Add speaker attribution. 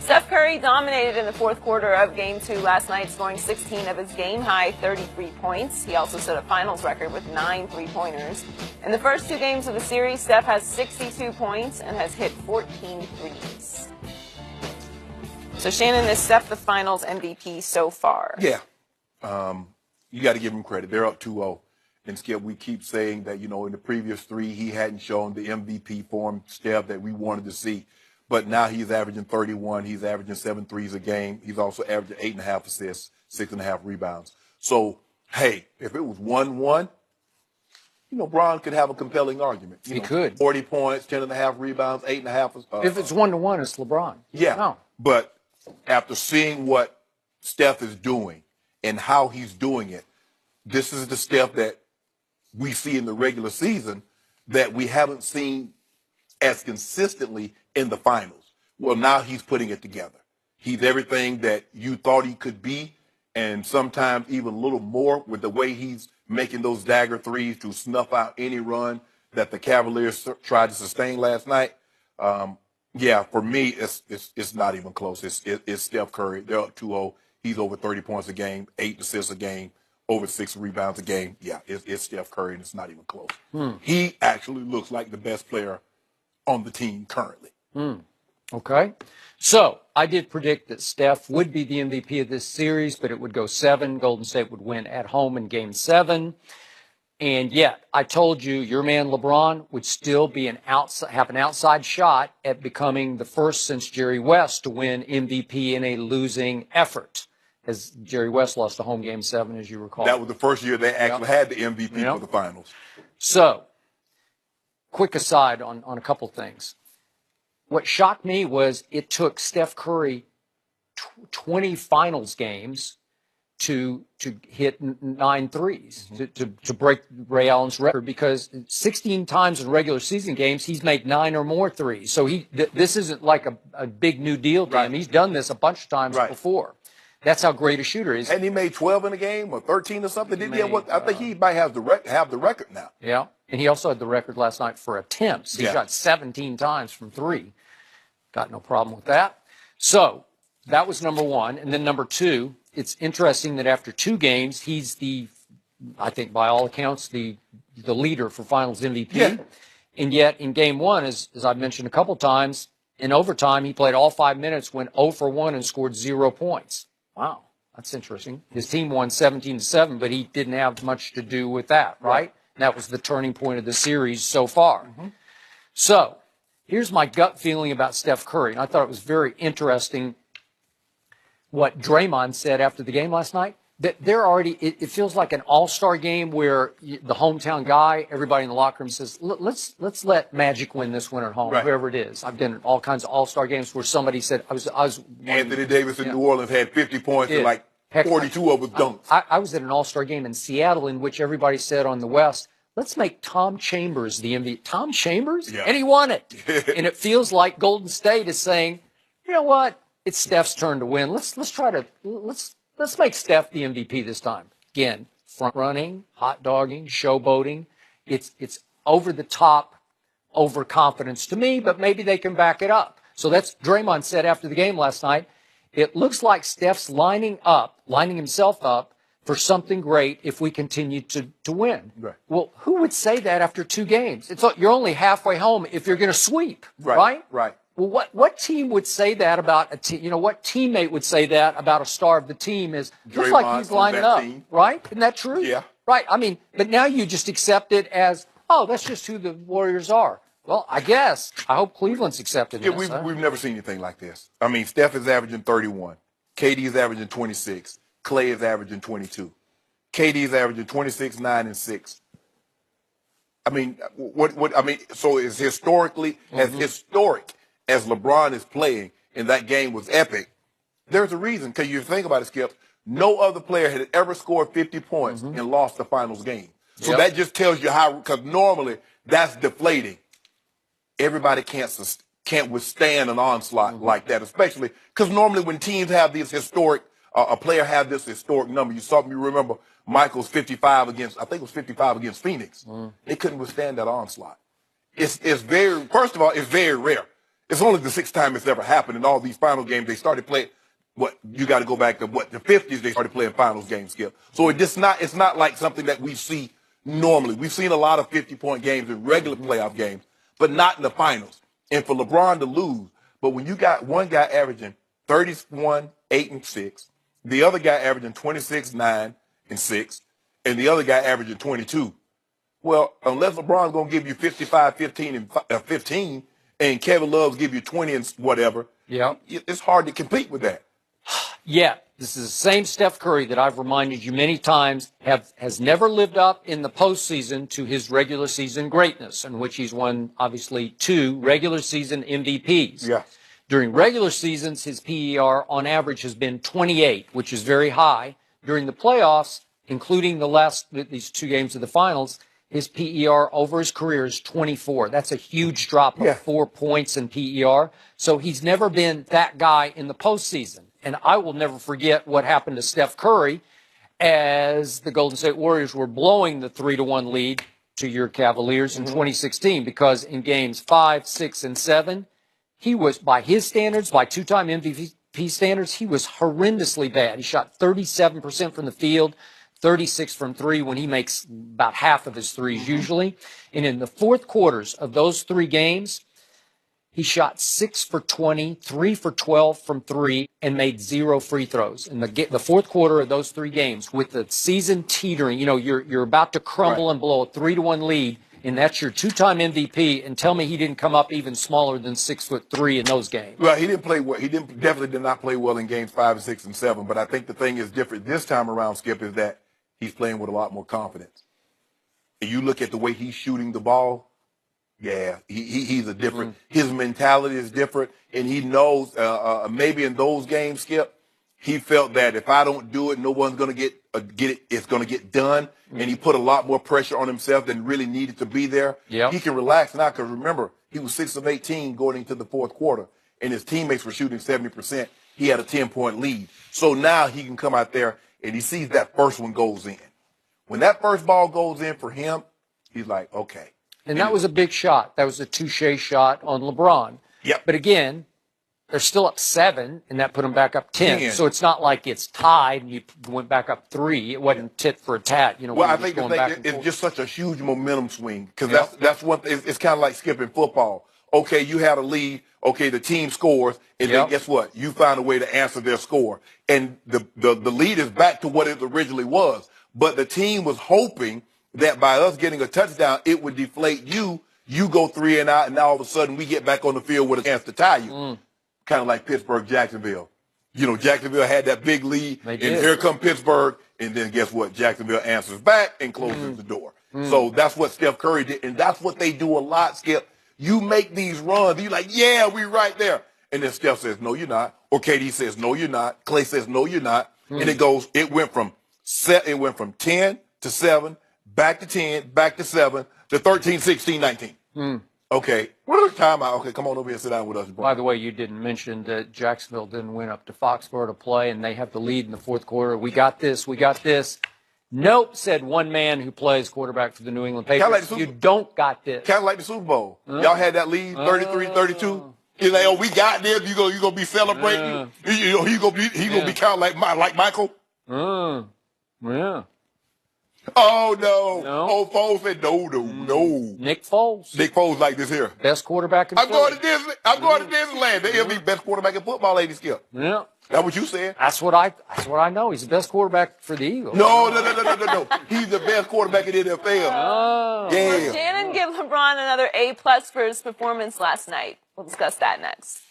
Speaker 1: Steph Curry dominated in the fourth quarter of Game 2 last night, scoring 16 of his game-high 33 points. He also set a finals record with 9 three-pointers. In the first 2 games of the series, Steph has 62 points and has hit 14 threes. So, Shannon, is Steph the finals MVP so far?
Speaker 2: Yeah. You got to give him credit. They're up 2-0. And Skip, we keep saying that, in the previous 3, he hadn't shown the MVP form, Steph, that we wanted to see. But now he's averaging 31. He's averaging 7 threes a game. He's also averaging 8.5 assists, 6.5 rebounds. So, hey, if it was 1-1, Bron could have a compelling argument.
Speaker 3: He could.
Speaker 2: 40 points, 10.5 rebounds, 8.5.
Speaker 3: If it's 1-1, it's LeBron.
Speaker 2: Yeah.
Speaker 3: No.
Speaker 2: But after seeing what Steph is doing and how he's doing it, this is the Steph that we see in the regular season that we haven't seen as consistently in the finals. Well, now he's putting it together. He's everything that you thought he could be, and sometimes even a little more with the way he's making those dagger threes to snuff out any run that the Cavaliers tried to sustain last night. Yeah, for me, it's not even close. It's Steph Curry. They're up 2-0. He's over 30 points a game, 8 assists a game, over 6 rebounds a game. Yeah, it's Steph Curry, and it's not even close. He actually looks like the best player on the team currently.
Speaker 3: Okay. So I did predict that Steph would be the MVP of this series, but it would go 7. Golden State would win at home in Game 7. And yet, I told you, your man LeBron would still be have an outside shot at becoming the first since Jerry West to win MVP in a losing effort, as Jerry West lost a home Game 7, as you recall.
Speaker 2: That was the first year they actually had the MVP for the finals.
Speaker 3: So, quick aside on a couple things. What shocked me was it took Steph Curry 20 finals games to hit 9 threes, to break Ray Allen's record, because 16 times in regular season games, he's made 9 or more threes. So this isn't like a big new deal to him. He's done this a bunch of times before. That's how great a shooter is.
Speaker 2: And he made 12 in a game or 13 or something. I think he might have the record now.
Speaker 3: Yeah, and he also had the record last night for attempts. He shot 17 times from 3. Got no problem with that. So that was number 1. And then number 2, it's interesting that after 2 games, he's I think by all accounts, the leader for Finals MVP. Yeah. And yet in Game 1, as I've mentioned a couple times, in overtime, he played all 5 minutes, went 0 for 1 and scored 0 points. Wow, that's interesting. His team won 17-7, but he didn't have much to do with that, right? And that was the turning point of the series so far. So here's my gut feeling about Steph Curry. And I thought it was very interesting what Draymond said after the game last night. That they're already, it feels like an all-star game where the hometown guy, everybody in the locker room says, let's let Magic win this one at home, whoever it is. I've been in all kinds of all-star games where somebody said, I was
Speaker 2: Anthony Davis in New Orleans had 50 points and like 42 of them dunks.
Speaker 3: I was at an all-star game in Seattle in which everybody said on the West, let's make Tom Chambers the MVP. Tom Chambers? Yeah. And he won it. And it feels like Golden State is saying, you know what? It's Steph's turn to win. Let's make Steph the MVP this time. Again, front running, hot dogging, showboating. It's over the top, overconfidence to me, but maybe they can back it up. So that's Draymond said after the game last night. It looks like Steph's lining himself up for something great if we continue to win. Right. Well, who would say that after 2 games? You're only halfway home if you're going to sweep, right?
Speaker 2: Right.
Speaker 3: Well, what team would say that about a team? What teammate would say that about a star of the team? Looks like he's lining up, right? Isn't that true?
Speaker 2: Yeah.
Speaker 3: Right. I mean, but now you just accept it as, oh, that's just who the Warriors are. Well, I guess. I hope Cleveland's accepted this.
Speaker 2: We've never seen anything like this. I mean, Steph is averaging 31. KD is averaging 26. Clay is averaging 22. KD is averaging 26, 9, and 6. I mean, so it's historically, as historic as LeBron is playing, and that game was epic, there's a reason. Because you think about it, Skip, no other player had ever scored 50 points and lost the finals game. So that just tells you how, because normally that's deflating. Everybody can't withstand an onslaught like that, especially because normally when teams have these historic, a player have this historic number. You remember Michael's 55 against, I think it was 55 against Phoenix. They couldn't withstand that onslaught. It's very, first of all, it's very rare. It's only the sixth time it's ever happened in all these final games. They started playing. You got to go back to the 50s. They started playing finals games, Skip. So it's not like something that we see normally. We've seen a lot of 50-point games in regular playoff games, but not in the finals. And for LeBron to lose, but when you got one guy averaging 31, 8, and 6, the other guy averaging 26, 9, and 6, and the other guy averaging 22. Well, unless LeBron's going to give you 55, 15, and 15, and Kevin Love's give you 20 and whatever, it's hard to compete with that.
Speaker 3: Yeah, this is the same Steph Curry that I've reminded you many times has never lived up in the postseason to his regular season greatness, in which he's won, obviously, 2 regular season MVPs.
Speaker 2: Yeah.
Speaker 3: During regular seasons, his PER on average has been 28, which is very high. During the playoffs, including these 2 games of the finals, his PER over his career is 24. That's a huge drop of 4 points in PER. So he's never been that guy in the postseason. And I will never forget what happened to Steph Curry as the Golden State Warriors were blowing the 3-1 lead to your Cavaliers in 2016, because in games 5, 6, and 7, he was, by his standards, by 2-time MVP standards, he was horrendously bad. He shot 37% from the field, 36 from 3 when he makes about half of his threes usually. And in the fourth quarters of those 3 games, he shot 6 for 20, 3 for 12 from 3, and made 0 free throws. In the fourth quarter of those 3 games, with the season teetering, you're about to crumble and blow a 3-1 lead, and that's your 2-time MVP, and tell me he didn't come up even smaller than 6'3" in those games.
Speaker 2: Well, he didn't play well. He definitely did not play well in games 5, 6, and 7. But I think the thing is different this time around, Skip, is that he's playing with a lot more confidence. And you look at the way he's shooting the ball. Yeah, he's a different. His mentality is different, and he knows. Maybe in those games, Skip, he felt that if I don't do it, no one's going to get it. It's going to get done, and he put a lot more pressure on himself than really needed to be there.
Speaker 3: Yep.
Speaker 2: He can relax now because remember, he was 6 of 18 going into the fourth quarter, and his teammates were shooting 70%. He had a 10-point lead, so now he can come out there and he sees that first one goes in. When that first ball goes in for him, he's like, okay.
Speaker 3: And that was a big shot. That was a touche shot on LeBron.
Speaker 2: Yep.
Speaker 3: But again, they're still up 7, and that put them back up 10. So it's not like it's tied and you went back up 3. It wasn't tit for a tat.
Speaker 2: Well, I think the thing it's just such a huge momentum swing because that's one. It's kind of like skipping football. Okay, you had a lead. Okay, the team scores, and then guess what? You find a way to answer their score, and the lead is back to what it originally was. But the team was hoping that by us getting a touchdown, it would deflate you. You go 3 and out, and now all of a sudden we get back on the field with a chance to tie you. Kind of like Pittsburgh, Jacksonville. Jacksonville had that big lead, and here come Pittsburgh, and then guess what? Jacksonville answers back and closes the door. So that's what Steph Curry did, and that's what they do a lot, Skip. You make these runs, you're like, yeah, we right there. And then Steph says, no, you're not. Or KD says, no, you're not. Clay says, no, you're not. And it went from 10 to 7, back to 10, back to 7, to 13, 16, 19. Okay, what timeout? Okay, come on over here and sit down with us. Bro.
Speaker 3: By the way, you didn't mention that Jacksonville didn't win up to Foxborough to play, and they have the lead in the fourth quarter. We got this. We got this. Nope, said one man who plays quarterback for the New England Patriots. You don't got this.
Speaker 2: Kind of like the Super Bowl. Y'all had that lead, 33-32. You're like, oh, we got this. You gonna be celebrating. He gonna be kind of like Michael.
Speaker 3: Yeah.
Speaker 2: Oh, no. Oh, Foles said no.
Speaker 3: Nick Foles.
Speaker 2: Nick Foles like this here.
Speaker 3: Best quarterback in
Speaker 2: football.
Speaker 3: football.
Speaker 2: I'm going to Disneyland. They'll be best quarterback in football, lady Skip.
Speaker 3: Yeah.
Speaker 2: That's what you said?
Speaker 3: That's what I know. He's the best quarterback for the Eagles.
Speaker 2: No. He's the best quarterback in the NFL.
Speaker 3: Oh.
Speaker 2: Yeah.
Speaker 1: Will Shannon give LeBron another A+ for his performance last night? We'll discuss that next.